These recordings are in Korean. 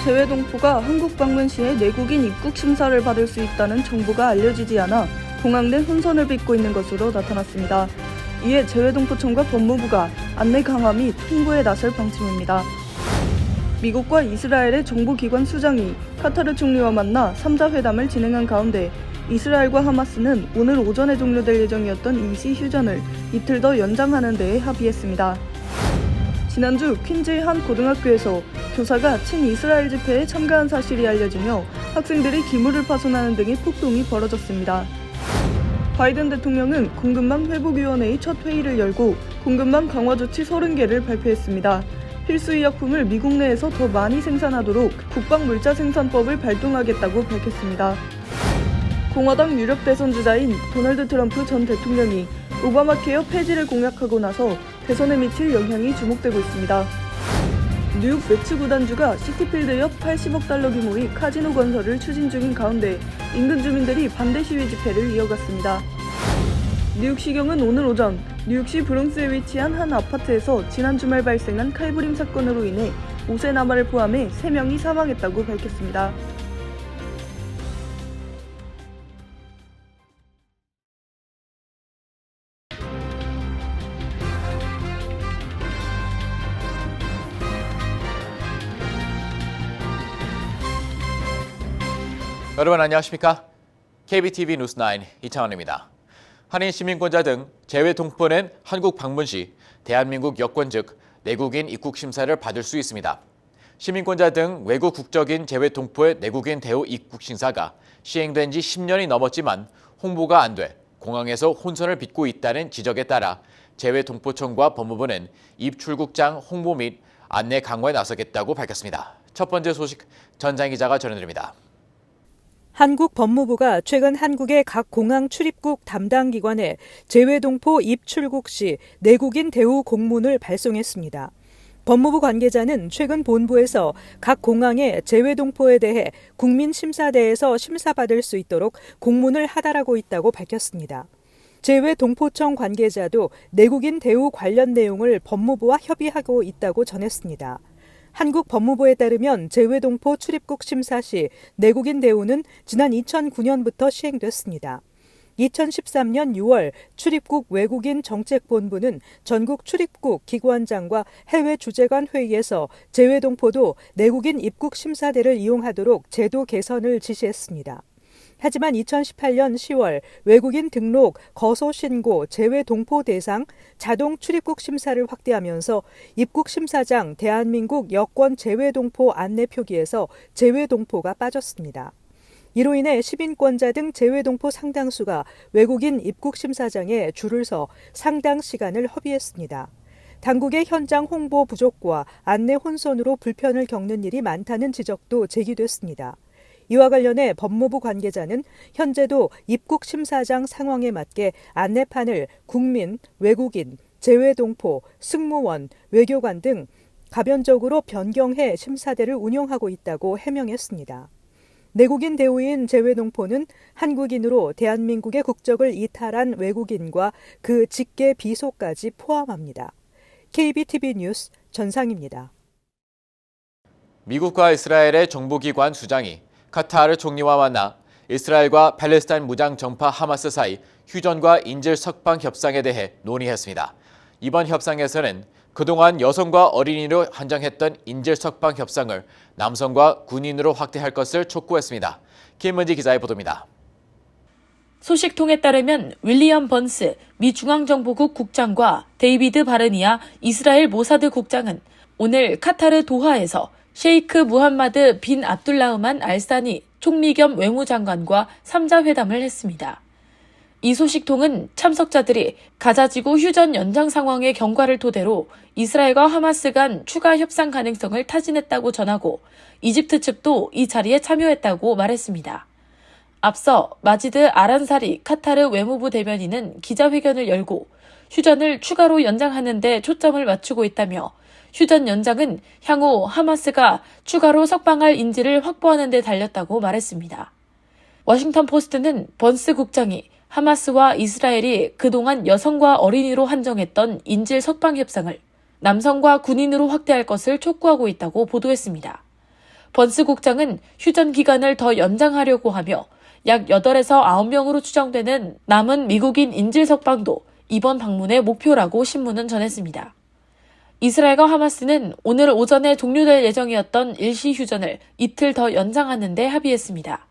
재외동포가 한국 방문 시에 내국인 입국 심사를 받을 수 있다는 정보가 알려지지 않아 공항 내 혼선을 빚고 있는 것으로 나타났습니다. 이에 재외동포청과 법무부가 안내 강화 및 홍보에 나설 방침입니다. 미국과 이스라엘의 정보기관 수장이 카타르 총리와 만나 3자 회담을 진행한 가운데 이스라엘과 하마스는 오늘 오전에 종료될 예정이었던 임시 휴전을 이틀 더 연장하는 데에 합의했습니다. 지난주 퀸즈의 한 고등학교에서 교사가 친이스라엘 집회에 참가한 사실이 알려지며 학생들이 기물을 파손하는 등의 폭동이 벌어졌습니다. 바이든 대통령은 공급망 회복위원회의 첫 회의를 열고 공급망 강화 조치 30개를 발표했습니다. 필수 의약품을 미국 내에서 더 많이 생산하도록 국방물자생산법을 발동하겠다고 밝혔습니다. 공화당 유력 대선 주자인 도널드 트럼프 전 대통령이 오바마 케어 폐지를 공약하고 나서 대선에 미칠 영향이 주목되고 있습니다. 뉴욕 매츠 구단주가 시티필드 옆 80억 달러 규모의 카지노 건설을 추진 중인 가운데 인근 주민들이 반대 시위 집회를 이어갔습니다. 뉴욕시경은 오늘 오전 뉴욕시 브롱스에 위치한 한 아파트에서 지난 주말 발생한 칼부림 사건으로 인해 5세 남아를 포함해 3명이 사망했다고 밝혔습니다. 여러분 안녕하십니까? KBTV 뉴스9 이창원입니다. 한인 시민권자 등 재외동포는 한국 방문 시 대한민국 여권 즉 내국인 입국 심사를 받을 수 있습니다. 시민권자 등 외국 국적인 재외동포의 내국인 대우 입국 심사가 시행된 지 10년이 넘었지만 홍보가 안 돼 공항에서 혼선을 빚고 있다는 지적에 따라 재외동포청과 법무부는 입출국장 홍보 및 안내 강화에 나서겠다고 밝혔습니다. 첫 번째 소식 전장 기자가 전해드립니다. 한국 법무부가 최근 한국의 각 공항 출입국 담당 기관에 재외동포 입출국 시 내국인 대우 공문을 발송했습니다. 법무부 관계자는 최근 본부에서 각 공항의 재외동포에 대해 국민심사대에서 심사받을 수 있도록 공문을 하달하고 있다고 밝혔습니다. 재외동포청 관계자도 내국인 대우 관련 내용을 법무부와 협의하고 있다고 전했습니다. 한국 법무부에 따르면 재외동포 출입국 심사 시 내국인 대우는 지난 2009년부터 시행됐습니다. 2013년 6월 출입국 외국인 정책본부는 전국 출입국 기관장과 해외 주재관 회의에서 재외동포도 내국인 입국 심사대를 이용하도록 제도 개선을 지시했습니다. 하지만 2018년 10월 외국인 등록, 거소 신고, 재외동포 대상, 자동 출입국 심사를 확대하면서 입국심사장 대한민국 여권 재외동포 안내 표기에서 재외동포가 빠졌습니다. 이로 인해 시민권자 등 재외동포 상당수가 외국인 입국심사장에 줄을 서 상당 시간을 허비했습니다. 당국의 현장 홍보 부족과 안내 혼선으로 불편을 겪는 일이 많다는 지적도 제기됐습니다. 이와 관련해 법무부 관계자는 현재도 입국심사장 상황에 맞게 안내판을 국민, 외국인, 재외동포, 승무원, 외교관 등 가변적으로 변경해 심사대를 운영하고 있다고 해명했습니다. 내국인 대우인 재외동포는 한국인으로 대한민국의 국적을 이탈한 외국인과 그 직계 비속까지 포함합니다. KBTV 뉴스 전상입니다. 미국과 이스라엘의 정보기관 수장이 카타르 총리와 만나 이스라엘과 팔레스타인 무장 정파 하마스 사이 휴전과 인질 석방 협상에 대해 논의했습니다. 이번 협상에서는 그동안 여성과 어린이로 한정했던 인질 석방 협상을 남성과 군인으로 확대할 것을 촉구했습니다. 김은지 기자의 보도입니다. 소식통에 따르면 윌리엄 번스 미 중앙정보국 국장과 데이비드 바르니아 이스라엘 모사드 국장은 오늘 카타르 도하에서 셰이크 무함마드 빈 압둘라흐만 알사니 총리 겸 외무장관과 3자 회담을 했습니다. 이 소식통은 참석자들이 가자지구 휴전 연장 상황의 경과를 토대로 이스라엘과 하마스 간 추가 협상 가능성을 타진했다고 전하고 이집트 측도 이 자리에 참여했다고 말했습니다. 앞서 마지드 아란사리 카타르 외무부 대변인은 기자회견을 열고 휴전을 추가로 연장하는 데 초점을 맞추고 있다며 휴전 연장은 향후 하마스가 추가로 석방할 인질을 확보하는 데 달렸다고 말했습니다. 워싱턴 포스트는 번스 국장이 하마스와 이스라엘이 그동안 여성과 어린이로 한정했던 인질 석방 협상을 남성과 군인으로 확대할 것을 촉구하고 있다고 보도했습니다. 번스 국장은 휴전 기간을 더 연장하려고 하며 약 8에서 9명으로 추정되는 남은 미국인 인질 석방도 이번 방문의 목표라고 신문은 전했습니다. 이스라엘과 하마스는 오늘 오전에 종료될 예정이었던 일시 휴전을 이틀 더 연장하는 데 합의했습니다.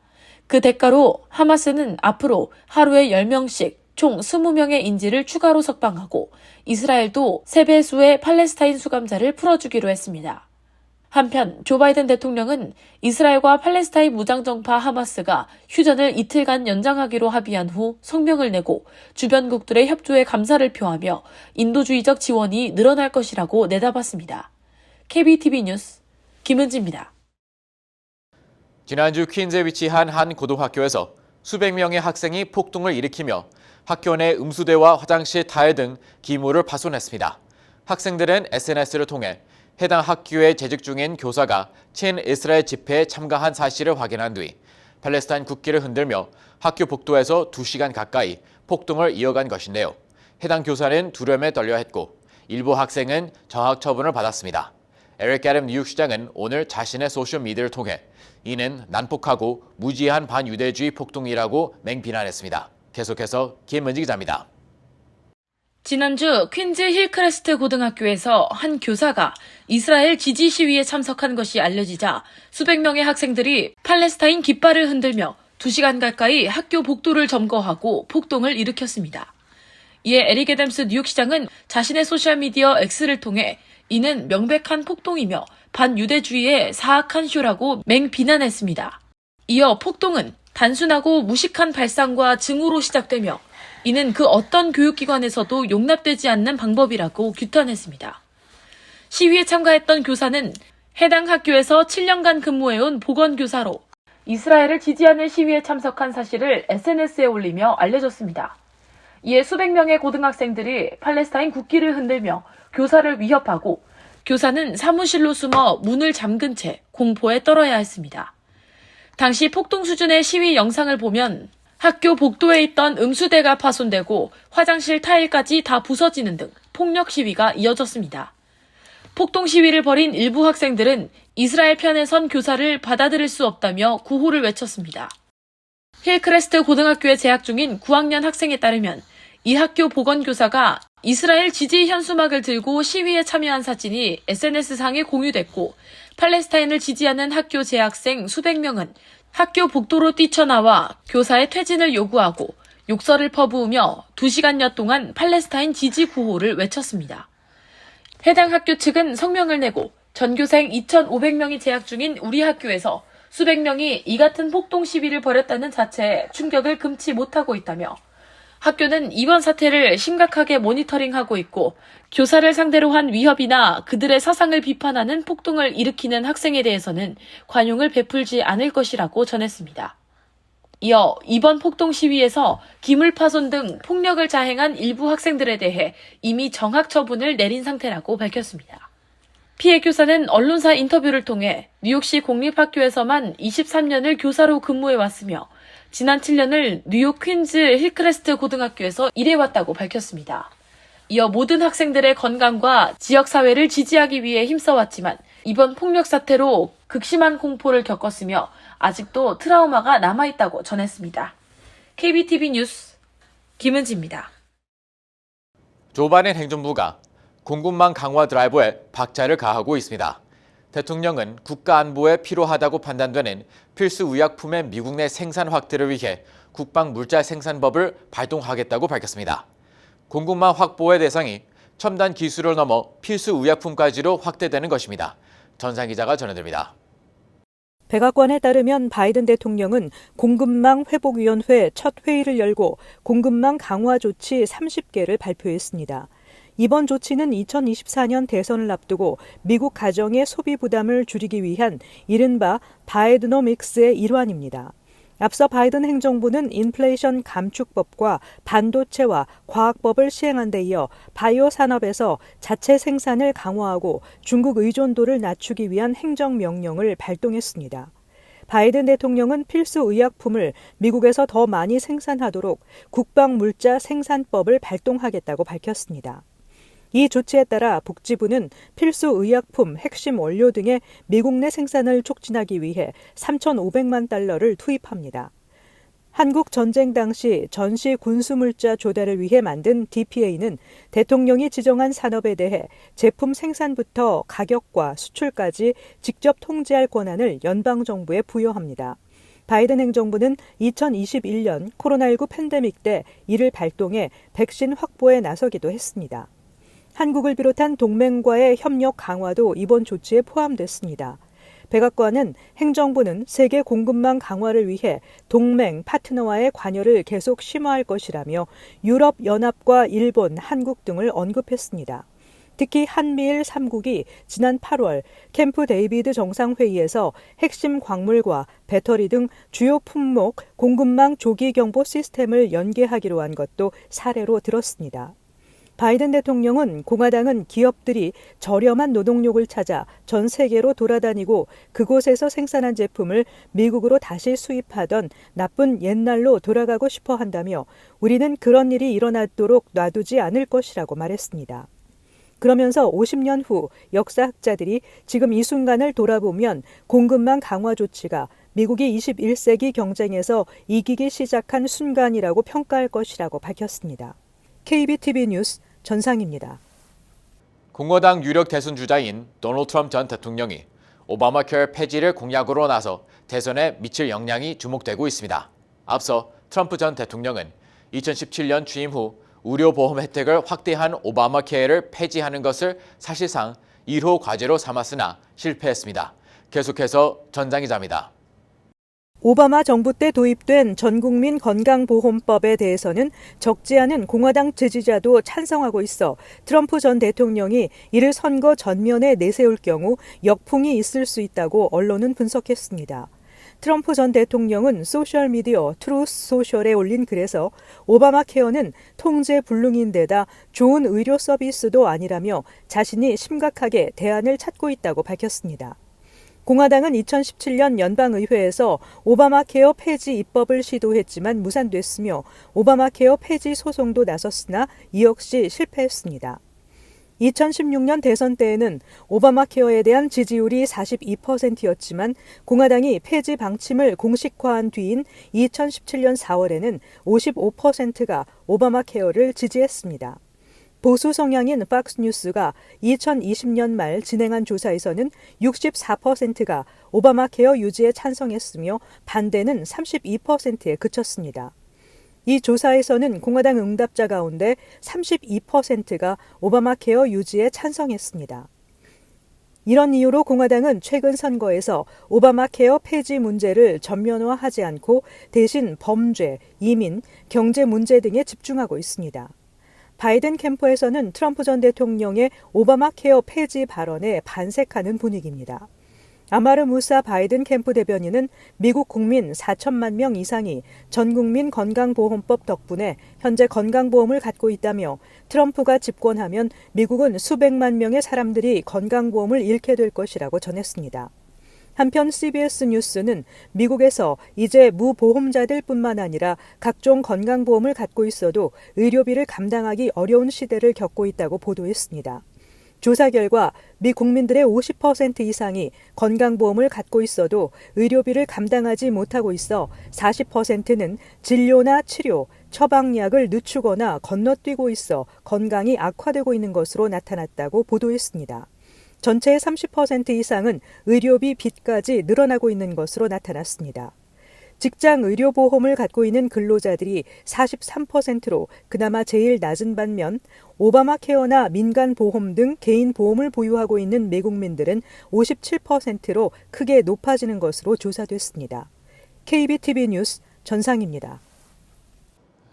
그 대가로 하마스는 앞으로 하루에 10명씩 총 20명의 인질을 추가로 석방하고 이스라엘도 3배수의 팔레스타인 수감자를 풀어주기로 했습니다. 한편 조 바이든 대통령은 이스라엘과 팔레스타인 무장정파 하마스가 휴전을 이틀간 연장하기로 합의한 후 성명을 내고 주변국들의 협조에 감사를 표하며 인도주의적 지원이 늘어날 것이라고 내다봤습니다. KBTV 뉴스 김은지입니다. 지난주 퀸즈에 위치한 한 고등학교에서 수백 명의 학생이 폭동을 일으키며 학교 내 음수대와 화장실 타일 등 기물을 파손했습니다. 학생들은 SNS를 통해 해당 학교에 재직 중인 교사가 친이스라엘 집회에 참가한 사실을 확인한 뒤 팔레스타인 국기를 흔들며 학교 복도에서 2시간 가까이 폭동을 이어간 것인데요. 해당 교사는 두려움에 떨려 했고 일부 학생은 정학 처분을 받았습니다. 에릭 애덤 뉴욕시장은 오늘 자신의 소셜미디어를 통해 이는 난폭하고 무지한 반유대주의 폭동이라고 맹비난했습니다. 계속해서 김은지 기자입니다. 지난주 퀸즈 힐크레스트 고등학교에서 한 교사가 이스라엘 지지 시위에 참석한 것이 알려지자 수백 명의 학생들이 팔레스타인 깃발을 흔들며 2시간 가까이 학교 복도를 점거하고 폭동을 일으켰습니다. 이에 에릭 애덤스 뉴욕시장은 자신의 소셜미디어 X를 통해 이는 명백한 폭동이며 반유대주의의 사악한 쇼라고 맹비난했습니다. 이어 폭동은 단순하고 무식한 발상과 증오로 시작되며 이는 그 어떤 교육기관에서도 용납되지 않는 방법이라고 규탄했습니다. 시위에 참가했던 교사는 해당 학교에서 7년간 근무해온 보건교사로 이스라엘을 지지하는 시위에 참석한 사실을 SNS에 올리며 알려졌습니다. 이에 수백 명의 고등학생들이 팔레스타인 국기를 흔들며 교사를 위협하고 교사는 사무실로 숨어 문을 잠근 채 공포에 떨어야 했습니다. 당시 폭동 수준의 시위 영상을 보면 학교 복도에 있던 음수대가 파손되고 화장실 타일까지 다 부서지는 등 폭력 시위가 이어졌습니다. 폭동 시위를 벌인 일부 학생들은 이스라엘 편에 선 교사를 받아들일 수 없다며 구호를 외쳤습니다. 힐크레스트 고등학교에 재학 중인 9학년 학생에 따르면 이 학교 보건교사가 이스라엘 지지 현수막을 들고 시위에 참여한 사진이 SNS상에 공유됐고 팔레스타인을 지지하는 학교 재학생 수백 명은 학교 복도로 뛰쳐나와 교사의 퇴진을 요구하고 욕설을 퍼부으며 2시간여 동안 팔레스타인 지지 구호를 외쳤습니다. 해당 학교 측은 성명을 내고 전교생 2,500명이 재학 중인 우리 학교에서 수백 명이 이 같은 폭동 시위를 벌였다는 자체에 충격을 금치 못하고 있다며 학교는 이번 사태를 심각하게 모니터링하고 있고 교사를 상대로 한 위협이나 그들의 사상을 비판하는 폭동을 일으키는 학생에 대해서는 관용을 베풀지 않을 것이라고 전했습니다. 이어 이번 폭동 시위에서 기물 파손 등 폭력을 자행한 일부 학생들에 대해 이미 정학 처분을 내린 상태라고 밝혔습니다. 피해 교사는 언론사 인터뷰를 통해 뉴욕시 공립학교에서만 23년을 교사로 근무해왔으며 지난 7년을 뉴욕 퀸즈 힐크레스트 고등학교에서 일해왔다고 밝혔습니다. 이어 모든 학생들의 건강과 지역사회를 지지하기 위해 힘써왔지만 이번 폭력 사태로 극심한 공포를 겪었으며 아직도 트라우마가 남아있다고 전했습니다. KBTV 뉴스 김은지입니다. 조 바이든 행정부가 공급망 강화 드라이브에 박차를 가하고 있습니다. 대통령은 국가 안보에 필요하다고 판단되는 필수 의약품의 미국 내 생산 확대를 위해 국방 물자 생산법을 발동하겠다고 밝혔습니다. 공급망 확보의 대상이 첨단 기술을 넘어 필수 의약품까지로 확대되는 것입니다. 전상 기자가 전해드립니다. 백악관에 따르면 바이든 대통령은 공급망 회복위원회 첫 회의를 열고 공급망 강화 조치 30개를 발표했습니다. 이번 조치는 2024년 대선을 앞두고 미국 가정의 소비 부담을 줄이기 위한 이른바 바이드노믹스의 일환입니다. 앞서 바이든 행정부는 인플레이션 감축법과 반도체와 과학법을 시행한 데 이어 바이오 산업에서 자체 생산을 강화하고 중국 의존도를 낮추기 위한 행정명령을 발동했습니다. 바이든 대통령은 필수 의약품을 미국에서 더 많이 생산하도록 국방물자 생산법을 발동하겠다고 밝혔습니다. 이 조치에 따라 복지부는 필수 의약품, 핵심 원료 등의 미국 내 생산을 촉진하기 위해 3,500만 달러를 투입합니다. 한국 전쟁 당시 전시 군수물자 조달을 위해 만든 DPA는 대통령이 지정한 산업에 대해 제품 생산부터 가격과 수출까지 직접 통제할 권한을 연방정부에 부여합니다. 바이든 행정부는 2021년 코로나19 팬데믹 때 이를 발동해 백신 확보에 나서기도 했습니다. 한국을 비롯한 동맹과의 협력 강화도 이번 조치에 포함됐습니다. 백악관은 행정부는 세계 공급망 강화를 위해 동맹, 파트너와의 관여를 계속 심화할 것이라며 유럽연합과 일본, 한국 등을 언급했습니다. 특히 한미일 3국이 지난 8월 캠프 데이비드 정상회의에서 핵심 광물과 배터리 등 주요 품목 공급망 조기 경보 시스템을 연계하기로 한 것도 사례로 들었습니다. 바이든 대통령은 공화당은 기업들이 저렴한 노동력을 찾아 전 세계로 돌아다니고 그곳에서 생산한 제품을 미국으로 다시 수입하던 나쁜 옛날로 돌아가고 싶어 한다며 우리는 그런 일이 일어나도록 놔두지 않을 것이라고 말했습니다. 그러면서 50년 후 역사학자들이 지금 이 순간을 돌아보면 공급망 강화 조치가 미국이 21세기 경쟁에서 이기기 시작한 순간이라고 평가할 것이라고 밝혔습니다. KBTV 뉴스 전상입니다. 공화당 유력 대선 주자인 도널드 트럼프 전 대통령이 오바마 케어 폐지를 공약으로 나서 대선에 미칠 영향이 주목되고 있습니다. 앞서 트럼프 전 대통령은 2017년 취임 후 의료보험 혜택을 확대한 오바마 케어를 폐지하는 것을 사실상 1호 과제로 삼았으나 실패했습니다. 계속해서 전장 기자입니다. 오바마 정부 때 도입된 전국민 건강보험법에 대해서는 적지 않은 공화당 지지자도 찬성하고 있어 트럼프 전 대통령이 이를 선거 전면에 내세울 경우 역풍이 있을 수 있다고 언론은 분석했습니다. 트럼프 전 대통령은 소셜미디어 트루스 소셜에 올린 글에서 오바마 케어는 통제 불능인데다 좋은 의료 서비스도 아니라며 자신이 심각하게 대안을 찾고 있다고 밝혔습니다. 공화당은 2017년 연방의회에서 오바마 케어 폐지 입법을 시도했지만 무산됐으며 오바마 케어 폐지 소송도 나섰으나 이 역시 실패했습니다. 2016년 대선 때에는 오바마 케어에 대한 지지율이 42%였지만 공화당이 폐지 방침을 공식화한 뒤인 2017년 4월에는 55%가 오바마 케어를 지지했습니다. 보수 성향인 팍스뉴스가 2020년 말 진행한 조사에서는 64%가 오바마 케어 유지에 찬성했으며 반대는 32%에 그쳤습니다. 이 조사에서는 공화당 응답자 가운데 32%가 오바마 케어 유지에 찬성했습니다. 이런 이유로 공화당은 최근 선거에서 오바마 케어 폐지 문제를 전면화하지 않고 대신 범죄, 이민, 경제 문제 등에 집중하고 있습니다. 바이든 캠프에서는 트럼프 전 대통령의 오바마 케어 폐지 발언에 반색하는 분위기입니다. 아마르 무사 바이든 캠프 대변인은 미국 국민 4천만 명 이상이 전국민 건강보험법 덕분에 현재 건강보험을 갖고 있다며 트럼프가 집권하면 미국은 수백만 명의 사람들이 건강보험을 잃게 될 것이라고 전했습니다. 한편 CBS 뉴스는 미국에서 이제 무보험자들뿐만 아니라 각종 건강보험을 갖고 있어도 의료비를 감당하기 어려운 시대를 겪고 있다고 보도했습니다. 조사 결과 미 국민들의 50% 이상이 건강보험을 갖고 있어도 의료비를 감당하지 못하고 있어 40%는 진료나 치료, 처방약을 늦추거나 건너뛰고 있어 건강이 악화되고 있는 것으로 나타났다고 보도했습니다. 전체의 30% 이상은 의료비 빚까지 늘어나고 있는 것으로 나타났습니다. 직장 의료보험을 갖고 있는 근로자들이 43%로 그나마 제일 낮은 반면 오바마 케어나 민간보험 등 개인보험을 보유하고 있는 미국민들은 57%로 크게 높아지는 것으로 조사됐습니다. KBTV 뉴스 전상입니다.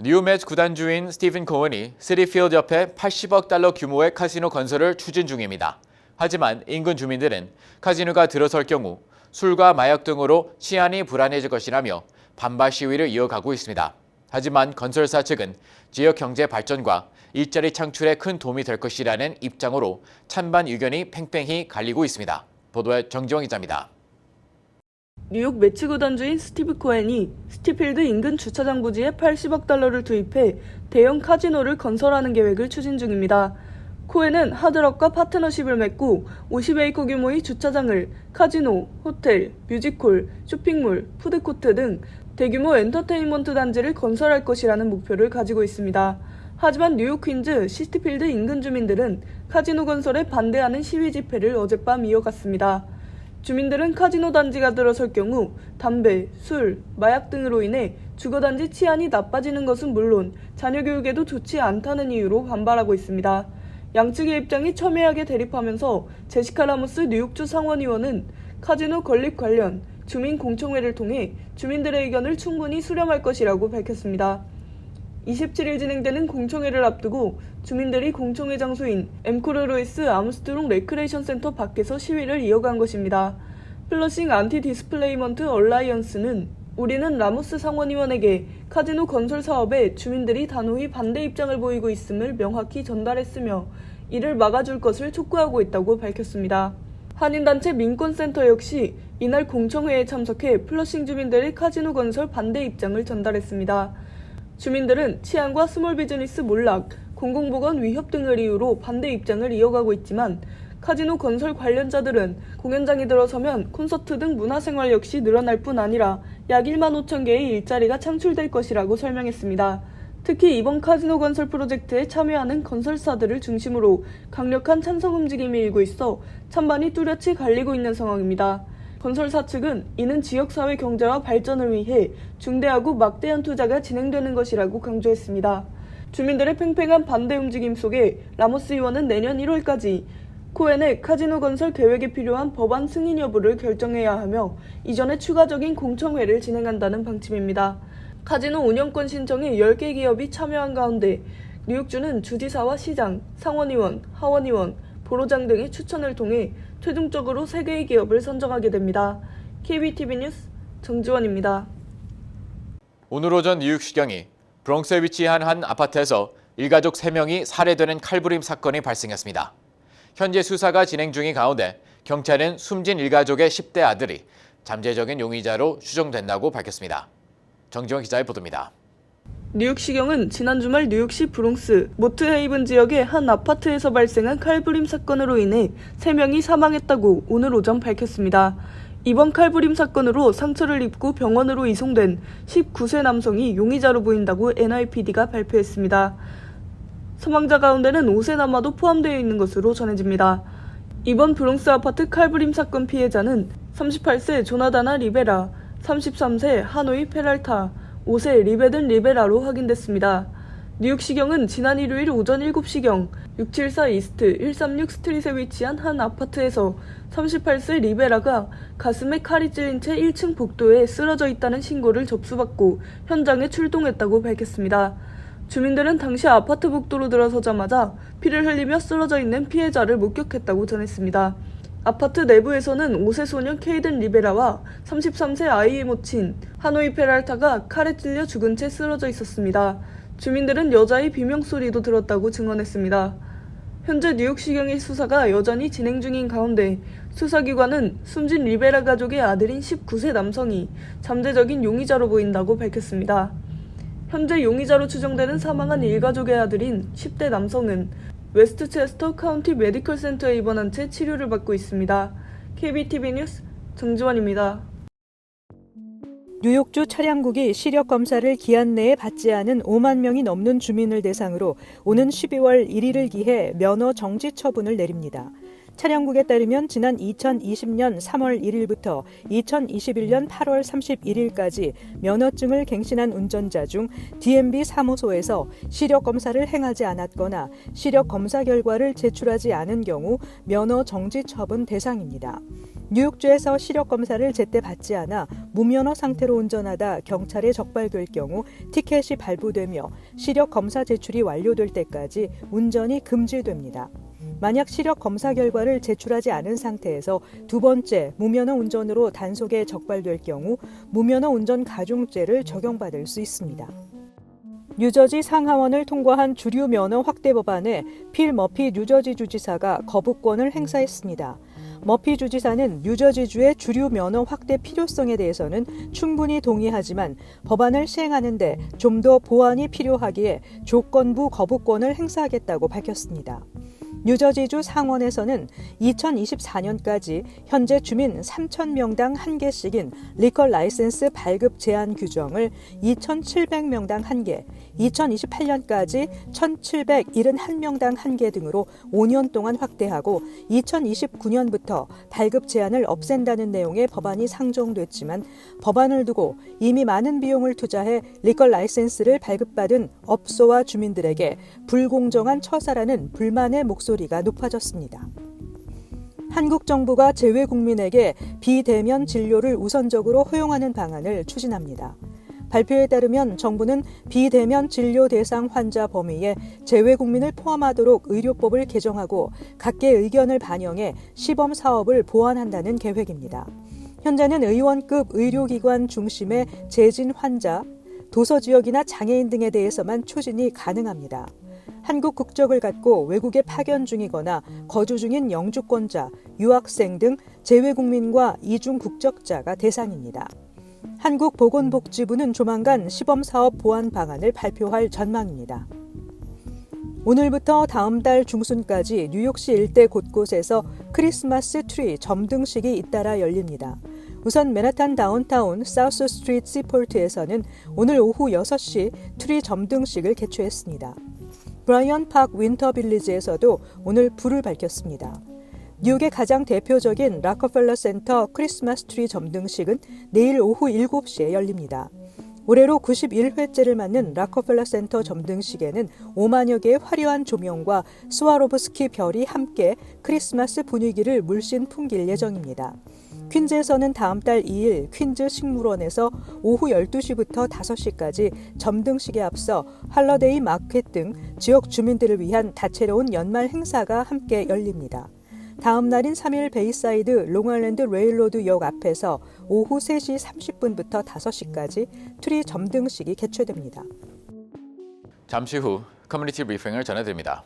뉴매치 구단주인 스티븐 코언이 시티필드 옆에 80억 달러 규모의 카지노 건설을 추진 중입니다. 하지만 인근 주민들은 카지노가 들어설 경우 술과 마약 등으로 치안이 불안해질 것이라며 반발 시위를 이어가고 있습니다. 하지만 건설사 측은 지역 경제 발전과 일자리 창출에 큰 도움이 될 것이라는 입장으로 찬반 의견이 팽팽히 갈리고 있습니다. 보도에 정지영 기자입니다. 뉴욕 매치 구단주인 스티브 코엔이 시티필드 인근 주차장 부지에 80억 달러를 투입해 대형 카지노를 건설하는 계획을 추진 중입니다. 코에는 하드락과 파트너십을 맺고 50에이커 규모의 주차장을 카지노, 호텔, 뮤지컬, 쇼핑몰, 푸드코트 등 대규모 엔터테인먼트 단지를 건설할 것이라는 목표를 가지고 있습니다. 하지만 뉴욕 퀸즈 시티필드 인근 주민들은 카지노 건설에 반대하는 시위 집회를 어젯밤 이어갔습니다. 주민들은 카지노 단지가 들어설 경우 담배, 술, 마약 등으로 인해 주거단지 치안이 나빠지는 것은 물론 자녀 교육에도 좋지 않다는 이유로 반발하고 있습니다. 양측의 입장이 첨예하게 대립하면서 제시카 라모스 뉴욕주 상원의원은 카지노 건립 관련 주민 공청회를 통해 주민들의 의견을 충분히 수렴할 것이라고 밝혔습니다. 27일 진행되는 공청회를 앞두고 주민들이 공청회 장소인 엠코르로이스 아무스트롱 레크레이션 센터 밖에서 시위를 이어간 것입니다. 플러싱 안티 디스플레이먼트 얼라이언스는 우리는 라모스 상원의원에게 카지노 건설 사업에 주민들이 단호히 반대 입장을 보이고 있음을 명확히 전달했으며 이를 막아줄 것을 촉구하고 있다고 밝혔습니다. 한인단체 민권센터 역시 이날 공청회에 참석해 플러싱 주민들의 카지노 건설 반대 입장을 전달했습니다. 주민들은 치안과 스몰 비즈니스 몰락, 공공보건 위협 등을 이유로 반대 입장을 이어가고 있지만 카지노 건설 관련자들은 공연장이 들어서면 콘서트 등 문화생활 역시 늘어날 뿐 아니라 약 1만 5천 개의 일자리가 창출될 것이라고 설명했습니다. 특히 이번 카지노 건설 프로젝트에 참여하는 건설사들을 중심으로 강력한 찬성 움직임이 일고 있어 찬반이 뚜렷이 갈리고 있는 상황입니다. 건설사 측은 이는 지역사회 경제와 발전을 위해 중대하고 막대한 투자가 진행되는 것이라고 강조했습니다. 주민들의 팽팽한 반대 움직임 속에 라모스 의원은 내년 1월까지 코엔의 카지노 건설 계획에 필요한 법안 승인 여부를 결정해야 하며 이전에 추가적인 공청회를 진행한다는 방침입니다. 카지노 운영권 신청에 10개 기업이 참여한 가운데 뉴욕주는 주지사와 시장, 상원의원, 하원의원, 보로장 등의 추천을 통해 최종적으로 3개의 기업을 선정하게 됩니다. KBTV 뉴스 정지원입니다. 오늘 오전 뉴욕시경이 브롱스에 위치한 한 아파트에서 일가족 3명이 살해되는 칼부림 사건이 발생했습니다. 현재 수사가 진행 중인 가운데 경찰은 숨진 일가족의 10대 아들이 잠재적인 용의자로 추정된다고 밝혔습니다. 정지원 기자의 보도입니다. 뉴욕시경은 지난 주말 뉴욕시 브롱스 모트헤이븐 지역의 한 아파트에서 발생한 칼부림 사건으로 인해 3명이 사망했다고 오늘 오전 밝혔습니다. 이번 칼부림 사건으로 상처를 입고 병원으로 이송된 19세 남성이 용의자로 보인다고 NYPD가 발표했습니다. 사망자 가운데는 5세 남아도 포함되어 있는 것으로 전해집니다. 이번 브롱스 아파트 칼부림 사건 피해자는 38세 조나다나 리베라, 33세 하노이 페랄타, 5세 리베든 리베라로 확인됐습니다. 뉴욕시경은 지난 일요일 오전 7시경 674 이스트 136 스트릿에 위치한 한 아파트에서 38세 리베라가 가슴에 칼이 찔린 채 1층 복도에 쓰러져 있다는 신고를 접수받고 현장에 출동했다고 밝혔습니다. 주민들은 당시 아파트 복도로 들어서자마자 피를 흘리며 쓰러져 있는 피해자를 목격했다고 전했습니다. 아파트 내부에서는 5세 소년 케이든 리베라와 33세 아이의 모친 하노이 페랄타가 칼에 찔려 죽은 채 쓰러져 있었습니다. 주민들은 여자의 비명소리도 들었다고 증언했습니다. 현재 뉴욕시경의 수사가 여전히 진행 중인 가운데 수사기관은 숨진 리베라 가족의 아들인 19세 남성이 잠재적인 용의자로 보인다고 밝혔습니다. 현재 용의자로 추정되는 사망한 일가족의 아들인 10대 남성은 웨스트체스터 카운티 메디컬 센터에 입원한 채 치료를 받고 있습니다. KBTV 뉴스 정지원입니다. 뉴욕주 차량국이 시력 검사를 기한 내에 받지 않은 5만 명이 넘는 주민을 대상으로 오는 12월 1일을 기해 면허 정지 처분을 내립니다. 차량국에 따르면 지난 2020년 3월 1일부터 2021년 8월 31일까지 면허증을 갱신한 운전자 중 DMV 사무소에서 시력 검사를 행하지 않았거나 시력 검사 결과를 제출하지 않은 경우 면허 정지 처분 대상입니다. 뉴욕주에서 시력 검사를 제때 받지 않아 무면허 상태로 운전하다 경찰에 적발될 경우 티켓이 발부되며 시력 검사 제출이 완료될 때까지 운전이 금지됩니다. 만약 시력 검사 결과를 제출하지 않은 상태에서 두 번째 무면허 운전으로 단속에 적발될 경우 무면허 운전 가중죄를 적용받을 수 있습니다. 뉴저지 상하원을 통과한 주류 면허 확대 법안에 필 머피 뉴저지 주지사가 거부권을 행사했습니다. 머피 주지사는 뉴저지주의 주류 면허 확대 필요성에 대해서는 충분히 동의하지만 법안을 시행하는 데 좀 더 보완이 필요하기에 조건부 거부권을 행사하겠다고 밝혔습니다. 뉴저지주 상원에서는 2024년까지 현재 주민 3,000명당 1개씩인 리커 라이센스 발급 제한 규정을 2,700명당 1개, 2028년까지 1,771명당 1개 등으로 5년 동안 확대하고 2029년부터 발급 제한을 없앤다는 내용의 법안이 상정됐지만 법안을 두고 이미 많은 비용을 투자해 리커 라이센스를 발급받은 업소와 주민들에게 불공정한 처사라는 불만의 목소리가 높아졌습니다. 한국 정부가 재외 국민에게 비대면 진료를 우선적으로 허용하는 방안을 추진합니다. 발표에 따르면 정부는 비대면 진료 대상 환자 범위에 재외 국민을 포함하도록 의료법을 개정하고 각계의 의견을 반영해 시범 사업을 보완한다는 계획입니다. 현재는 의원급 의료기관 중심의 재진 환자, 도서지역이나 장애인 등에 대해서만 추진이 가능합니다. 한국 국적을 갖고 외국에 파견 중이거나 거주 중인 영주권자, 유학생 등 재외 국민과 이중 국적자가 대상입니다. 한국보건복지부는 조만간 시범사업 보완 방안을 발표할 전망입니다. 오늘부터 다음 달 중순까지 뉴욕시 일대 곳곳에서 크리스마스 트리 점등식이 잇따라 열립니다. 우선 맨하탄 다운타운 사우스 스트리트 시포트에서는 오늘 오후 6시 트리 점등식을 개최했습니다. 브라이언 파크 윈터 빌리지에서도 오늘 불을 밝혔습니다. 뉴욕의 가장 대표적인 락커펠러 센터 크리스마스 트리 점등식은 내일 오후 7시에 열립니다. 올해로 91회째를 맞는 락커펠러 센터 점등식에는 5만여 개의 화려한 조명과 스와로브스키 별이 함께 크리스마스 분위기를 물씬 풍길 예정입니다. 퀸즈에서는 다음 달 2일 퀸즈 식물원에서 오후 12시부터 5시까지 점등식에 앞서 할러데이 마켓 등 지역 주민들을 위한 다채로운 연말 행사가 함께 열립니다. 다음 날인 3일 베이사이드 롱아일랜드 레일로드역 앞에서 오후 3시 30분부터 5시까지 트리 점등식이 개최됩니다. 잠시 후 커뮤니티 브리핑을 전해드립니다.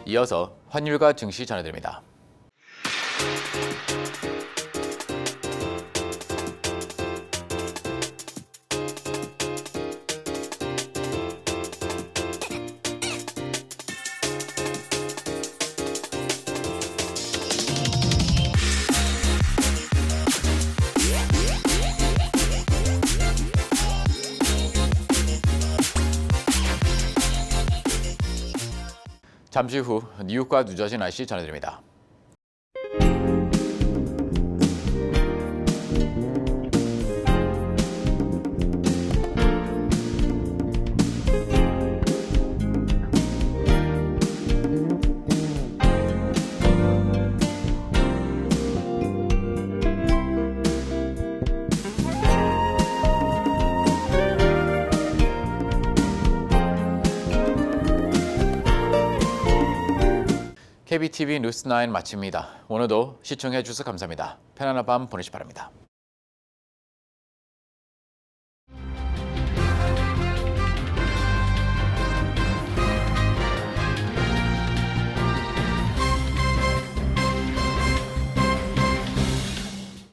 이어서 환율과 증시 전해드립니다. 잠시 후 뉴욕과 뉴저지 날씨 전해드립니다. KBTV 뉴스9 마칩니다. 오늘도 시청해 주셔서 감사합니다. 편안한 밤 보내시 기 바랍니다.